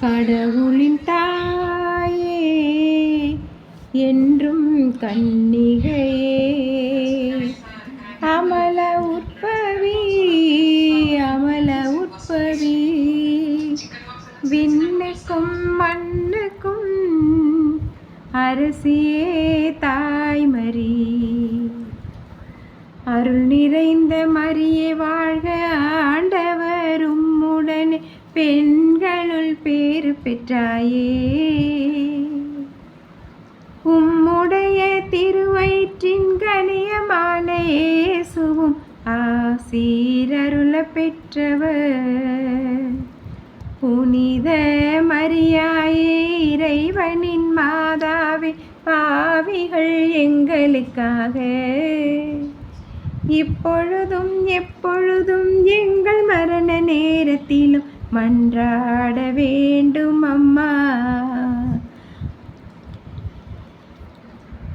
கடவுளின் தாயே என்றும் கன்னிகையே, அமல உற்பவி அமல உற்பவி, விண்ணுக்கும் மண்ணுக்கும் அரசியே தாய்மரி. அருள் நிறைந்த மரியே வாழ்க, ஆண்டவர் உம்முடனே பெண்களுள் பேறு பெற்றாயே. உம்முடைய திருவயிற்றின் கனியமான இயேசுவும் ஆசீரருள பெற்றவர். புனித மரியாயே இறைவனின் மாதாவே, பாவிகள் எங்களுக்காக இப்பொழுதும் எப்பொழுதும் எங்கள் மரண நேரத்திலும் மன்றாட வேண்டும்.